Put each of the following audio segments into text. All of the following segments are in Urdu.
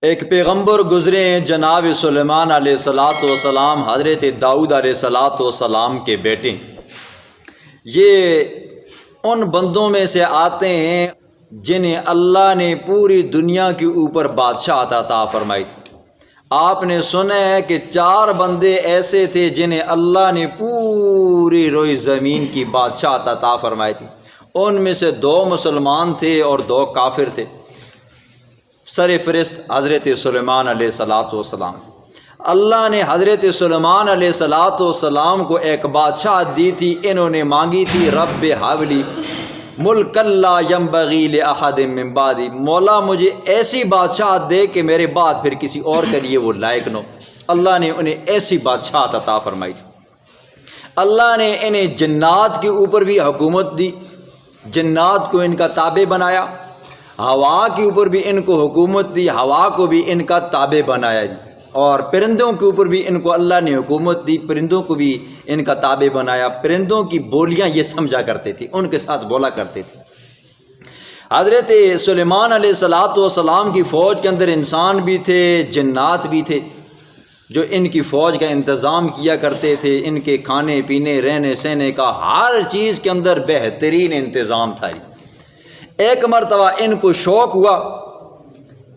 ایک پیغمبر گزرے ہیں جناب سلیمان علیہ السلام، حضرت داؤد علیہ السلام کے بیٹے۔ یہ ان بندوں میں سے آتے ہیں جنہیں اللہ نے پوری دنیا کے اوپر بادشاہت عطا فرمائی تھی۔ آپ نے سنا ہے کہ 4 بندے ایسے تھے جنہیں اللہ نے پوری روئی زمین کی بادشاہت عطا فرمائی تھی۔ ان میں سے 2 مسلمان تھے اور 2 کافر تھے۔ سر فہرست حضرت سلیمان علیہ السلام۔ اللہ نے حضرت سلیمان علیہ السلام کو ایک بادشاہت دی تھی۔ انہوں نے مانگی تھی رب حولی ملک لا ینبغی لأحد من بعدی، مولا مجھے ایسی بادشاہت دے کہ میرے بعد پھر کسی اور کے لیے وہ لائق نہ ہو۔ اللہ نے انہیں ایسی بادشاہت عطا فرمائی تھی۔ اللہ نے انہیں جنات کے اوپر بھی حکومت دی، جنات کو ان کا تابع بنایا۔ ہوا کے اوپر بھی ان کو حکومت دی، ہوا کو بھی ان کا تابع بنایا جی۔ اور پرندوں کے اوپر بھی ان کو اللہ نے حکومت دی، پرندوں کو بھی ان کا تابع بنایا۔ پرندوں کی بولیاں یہ سمجھا کرتے تھے، ان کے ساتھ بولا کرتے تھے۔ حضرت سلیمان علیہ السلام کی فوج کے اندر انسان بھی تھے، جنات بھی تھے، جو ان کی فوج کا انتظام کیا کرتے تھے۔ ان کے کھانے پینے رہنے سہنے کا ہر چیز کے اندر بہترین انتظام تھا۔ ایک مرتبہ ان کو شوق ہوا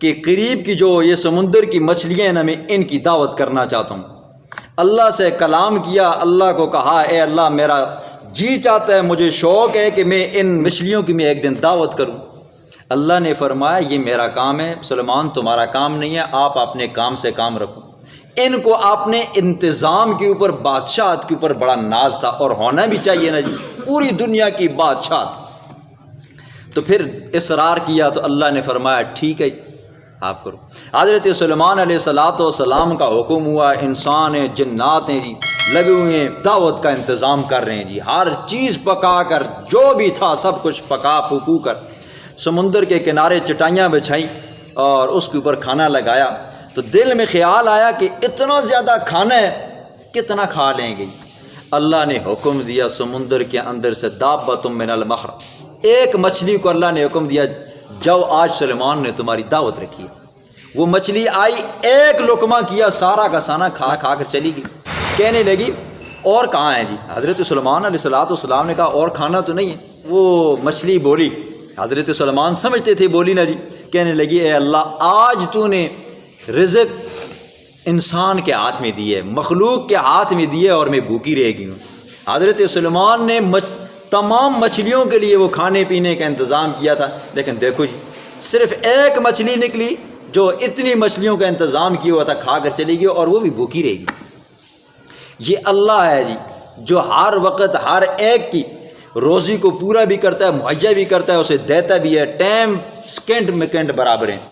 کہ قریب کی جو یہ سمندر کی مچھلیاں ہیں نا، میں ان کی دعوت کرنا چاہتا ہوں۔ اللہ سے کلام کیا، اللہ کو کہا اے اللہ میرا جی چاہتا ہے، مجھے شوق ہے کہ میں ان مچھلیوں کی میں ایک دن دعوت کروں۔ اللہ نے فرمایا یہ میرا کام ہے، سلیمان تمہارا کام نہیں ہے، آپ اپنے کام سے کام رکھو۔ ان کو اپنے انتظام کے اوپر، بادشاہت کے اوپر بڑا ناز تھا، اور ہونا بھی چاہیے نا جی، پوری دنیا کی بادشاہت۔ تو پھر اصرار کیا تو اللہ نے فرمایا ٹھیک ہے آپ کرو۔ حضرت سلیمان علیہ السلام کا حکم ہوا، انسان ہیں جنات ہیں جی، لگے ہوئے ہیں دعوت کا انتظام کر رہے ہیں جی، ہر چیز پکا کر، جو بھی تھا سب کچھ پکا پھکو کر سمندر کے کنارے چٹائیاں بچھائیں اور اس کے اوپر کھانا لگایا۔ تو دل میں خیال آیا کہ اتنا زیادہ کھانا ہے، کتنا کھا لیں گے؟ اللہ نے حکم دیا سمندر کے اندر سے دابۃ من البحر، ایک مچھلی کو اللہ نے حکم دیا جاؤ آج سلیمان نے تمہاری دعوت رکھی ہے۔ وہ مچھلی آئی، ایک لقمہ کیا، سارا کا سارا کھا کر چلی گئی۔ کہنے لگی اور کہاں ہے جی؟ حضرت سلیمان علیہ السلام نے کہا اور کھانا تو نہیں ہے۔ وہ مچھلی بولی، حضرت سلیمان سمجھتے تھے بولی نا جی، کہنے لگی اے اللہ آج تو نے رزق انسان کے ہاتھ میں دی ہے، مخلوق کے ہاتھ میں دی ہے، اور میں بھوکی رہ گئی ہوں۔ حضرت سلیمان نے تمام مچھلیوں کے لیے وہ کھانے پینے کا انتظام کیا تھا، لیکن دیکھو جی صرف ایک مچھلی نکلی جو اتنی مچھلیوں کا انتظام کیا ہوا تھا، کھا کر چلی گئی، اور وہ بھی بھوکی رہ گئی۔ یہ اللہ ہے جی جو ہر وقت ہر ایک کی روزی کو پورا بھی کرتا ہے، مہیا بھی کرتا ہے، اسے دیتا بھی ہے، ٹائم سیکنڈ برابر ہیں۔